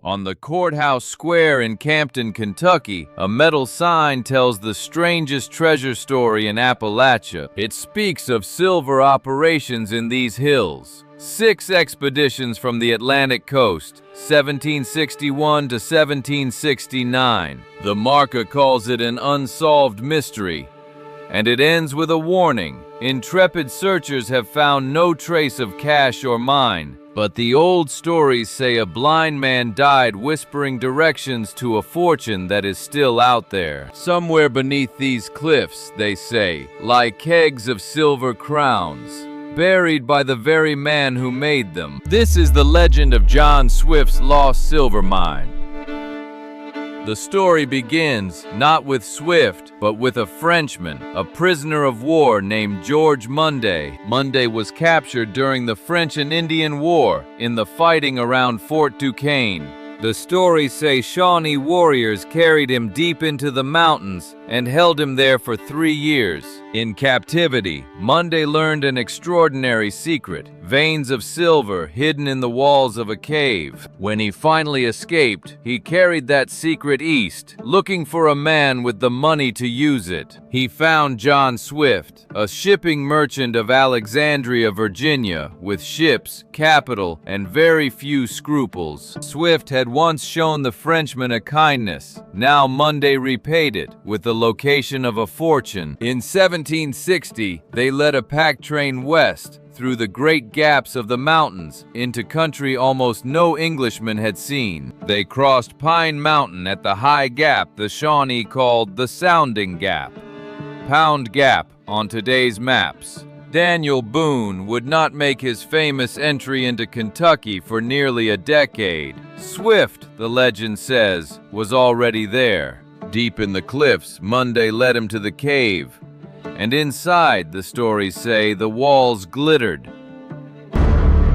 On the courthouse square in Campton, Kentucky, a metal sign tells the strangest treasure story in Appalachia. It speaks of silver operations in these hills. 6 expeditions from the Atlantic coast, 1761 to 1769. The marker calls it an unsolved mystery, and it ends with a warning. Intrepid searchers have found no trace of cash or mine, but the old stories say a blind man died whispering directions to a fortune that is still out there. Somewhere beneath these cliffs, they say, lie kegs of silver crowns, buried by the very man who made them. This is the legend of John Swift's lost silver mine. The story begins not with Swift, but with a Frenchman, a prisoner of war named George Munday. Munday was captured during the French and Indian War in the fighting around Fort Duquesne. The stories say Shawnee warriors carried him deep into the mountains and held him there for 3 years. In captivity, Munday learned an extraordinary secret: veins of silver hidden in the walls of a cave. When he finally escaped, he carried that secret east, looking for a man with the money to use it. He found John Swift, a shipping merchant of Alexandria, Virginia, with ships, capital, and very few scruples. Swift had once shown the Frenchman a kindness. Now Munday repaid it with the location of a fortune. In 1760, they led a pack train west through the great gaps of the mountains into country almost no Englishman had seen. They crossed Pine Mountain at the high gap the Shawnee called the Sounding Gap, Pound Gap on today's maps. Daniel Boone would not make his famous entry into Kentucky for nearly a decade. Swift, the legend says, was already there. Deep in the cliffs, Munday led him to the cave, and inside, the stories say, the walls glittered.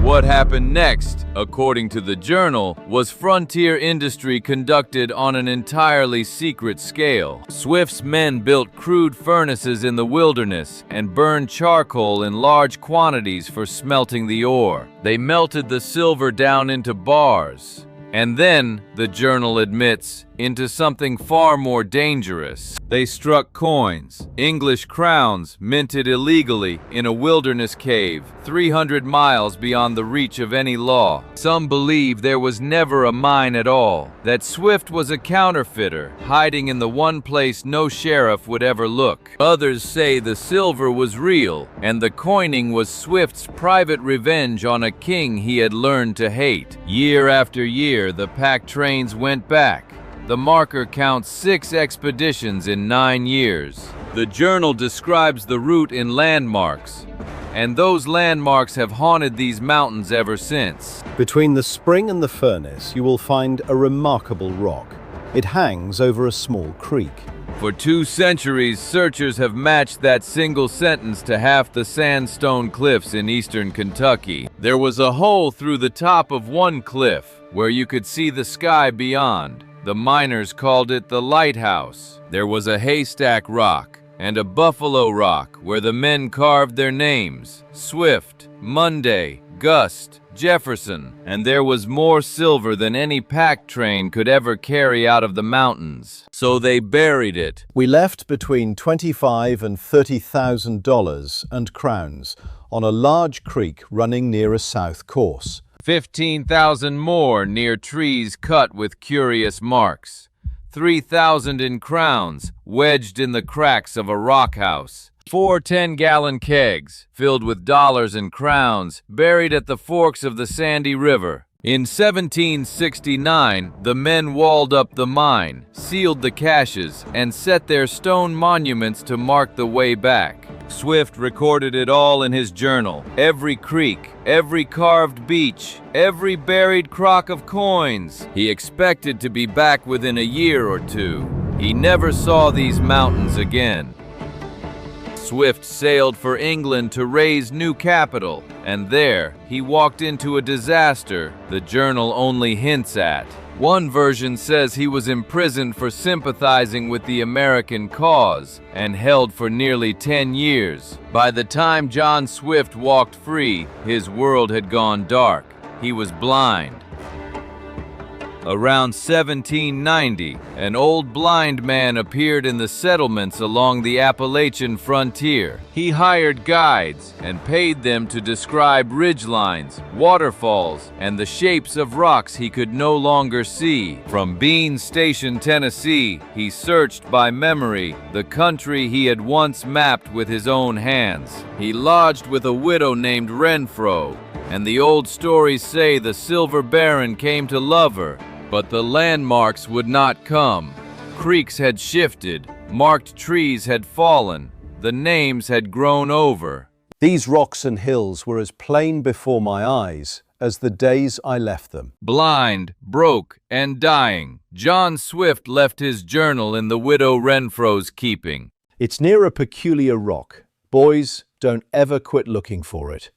What happened next, according to the journal, was frontier industry conducted on an entirely secret scale. Swift's men built crude furnaces in the wilderness and burned charcoal in large quantities for smelting the ore. They melted the silver down into bars, and then, the journal admits, into something far more dangerous. They struck coins, English crowns minted illegally in a wilderness cave 300 miles beyond the reach of any law. Some believe there was never a mine at all, that Swift was a counterfeiter, hiding in the one place no sheriff would ever look. Others say the silver was real, and the coining was Swift's private revenge on a king he had learned to hate. Year after year, the pack trains went back. The marker counts 6 expeditions in 9 years. The journal describes the route in landmarks, and those landmarks have haunted these mountains ever since. Between the spring and the furnace, you will find a remarkable rock. It hangs over a small creek. For 2 centuries, searchers have matched that single sentence to half the sandstone cliffs in eastern Kentucky. There was a hole through the top of one cliff where you could see the sky beyond. The miners called it the lighthouse. There was a haystack rock and a buffalo rock where the men carved their names: Swift, Munday, Gust, Jefferson, and there was more silver than any pack train could ever carry out of the mountains. So they buried it. We left between $25,000 and $30,000 and crowns on a large creek running near a south course. 15,000 more near trees cut with curious marks. 3,000 in crowns, wedged in the cracks of a rock house. 4 10-gallon kegs, filled with dollars and crowns, buried at the forks of the Sandy River. In 1769, the men walled up the mine, sealed the caches, and set their stone monuments to mark the way back. Swift recorded it all in his journal. Every creek, every carved beach, every buried crock of coins. He expected to be back within a year or 2. He never saw these mountains again. Swift sailed for England to raise new capital, and there he walked into a disaster the journal only hints at. One version says he was imprisoned for sympathizing with the American cause and held for nearly 10 years. By the time John Swift walked free, his world had gone dark. He was blind. Around 1790, an old blind man appeared in the settlements along the Appalachian frontier. He hired guides and paid them to describe ridgelines, waterfalls, and the shapes of rocks he could no longer see. From Bean Station, Tennessee, he searched by memory the country he had once mapped with his own hands. He lodged with a widow named Renfro, and the old stories say the Silver Baron came to love her. But the landmarks would not come. Creeks had shifted, marked trees had fallen, the names had grown over. These rocks and hills were as plain before my eyes as the days I left them. Blind, broke, and dying, John Swift left his journal in the widow Renfro's keeping. It's near a peculiar rock. Boys, don't ever quit looking for it.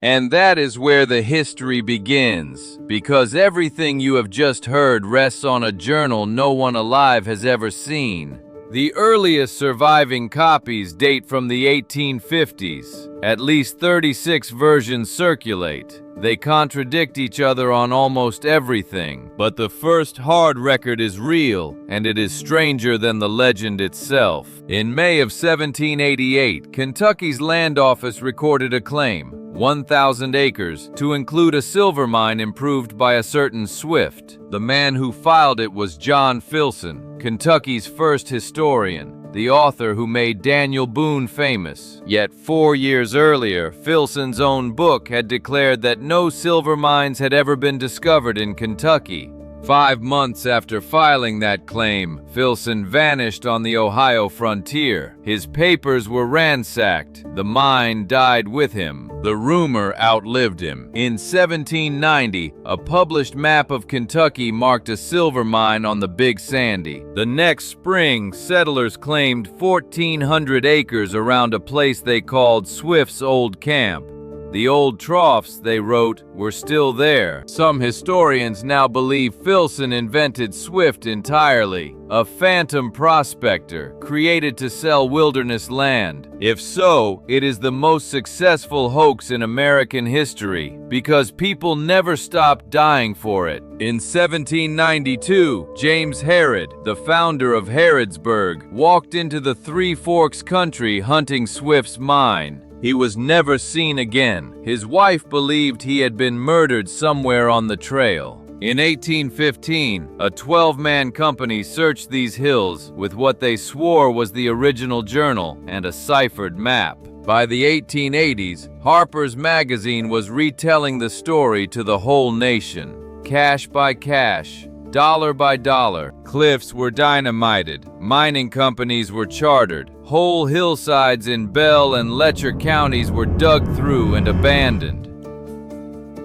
And that is where the history begins, because everything you have just heard rests on a journal no one alive has ever seen. The earliest surviving copies date from the 1850s. At least 36 versions circulate. They contradict each other on almost everything. But the first hard record is real, and it is stranger than the legend itself. In May of 1788, Kentucky's land office recorded a claim, 1,000 acres, to include a silver mine improved by a certain Swift. The man who filed it was John Filson, Kentucky's first historian, the author who made Daniel Boone famous. Yet 4 years earlier, Filson's own book had declared that no silver mines had ever been discovered in Kentucky. 5 months after filing that claim, Filson vanished on the Ohio frontier. His papers were ransacked. The mine died with him. The rumor outlived him. In 1790, a published map of Kentucky marked a silver mine on the Big Sandy. The next spring, settlers claimed 1,400 acres around a place they called Swift's Old Camp. The old troughs, they wrote, were still there. Some historians now believe Filson invented Swift entirely, a phantom prospector created to sell wilderness land. If so, it is the most successful hoax in American history, because people never stopped dying for it. In 1792, James Harrod, the founder of Harrodsburg, walked into the Three Forks country hunting Swift's mine. He was never seen again. His wife believed he had been murdered somewhere on the trail. In 1815, a 12-man company searched these hills with what they swore was the original journal and a ciphered map. By the 1880s, Harper's Magazine was retelling the story to the whole nation. Cache by cache, dollar by dollar, cliffs were dynamited, mining companies were chartered, whole hillsides in Bell and Letcher counties were dug through and abandoned.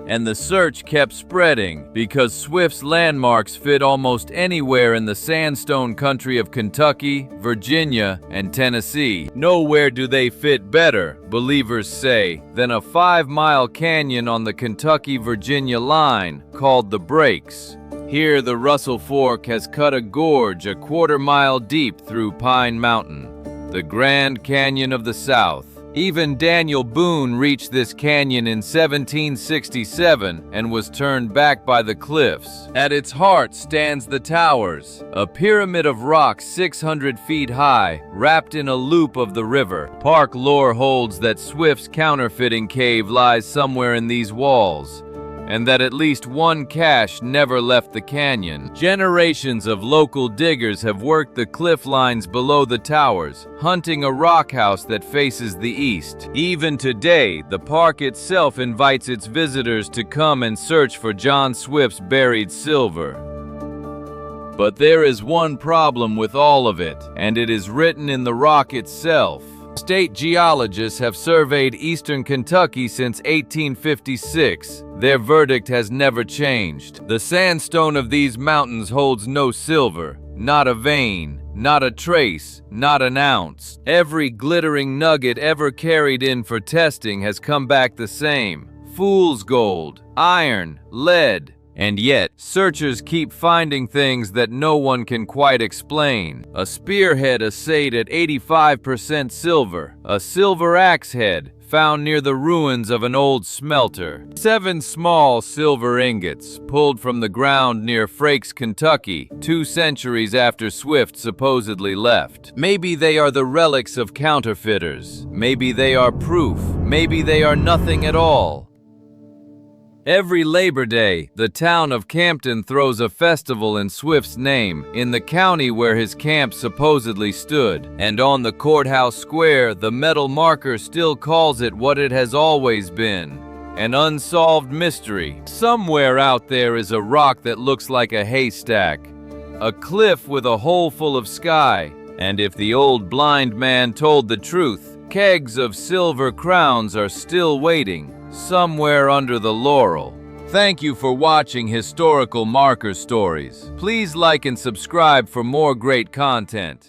And the search kept spreading because Swift's landmarks fit almost anywhere in the sandstone country of Kentucky, Virginia, and Tennessee. Nowhere do they fit better, believers say, than a 5-mile canyon on the Kentucky-Virginia line called the Breaks. Here, the Russell Fork has cut a gorge a 1/4 mile deep through Pine Mountain, the Grand Canyon of the South. Even Daniel Boone reached this canyon in 1767 and was turned back by the cliffs. At its heart stands the Towers, a pyramid of rock 600 feet high, wrapped in a loop of the river. Park lore holds that Swift's counterfeiting cave lies somewhere in these walls, and that at least one cache never left the canyon. Generations of local diggers have worked the cliff lines below the towers, hunting a rock house that faces the east. Even today, the park itself invites its visitors to come and search for John Swift's buried silver. But there is one problem with all of it, and it is written in the rock itself. State geologists have surveyed eastern Kentucky since 1856. Their verdict has never changed. The sandstone of these mountains holds no silver, not a vein, not a trace, not an ounce. Every glittering nugget ever carried in for testing has come back the same: fool's gold, iron, lead. And yet, searchers keep finding things that no one can quite explain. A spearhead assayed at 85% silver, a silver axe head, found near the ruins of an old smelter. 7 small silver ingots, pulled from the ground near Frakes, Kentucky, 2 centuries after Swift supposedly left. Maybe they are the relics of counterfeiters. Maybe they are proof. Maybe they are nothing at all. Every Labor Day, the town of Campton throws a festival in Swift's name, in the county where his camp supposedly stood. And on the courthouse square, the metal marker still calls it what it has always been: an unsolved mystery. Somewhere out there is a rock that looks like a haystack, a cliff with a hole full of sky. And if the old blind man told the truth, kegs of silver crowns are still waiting, somewhere under the laurel. Thank you for watching Historical Marker Stories. Please like and subscribe for more great content.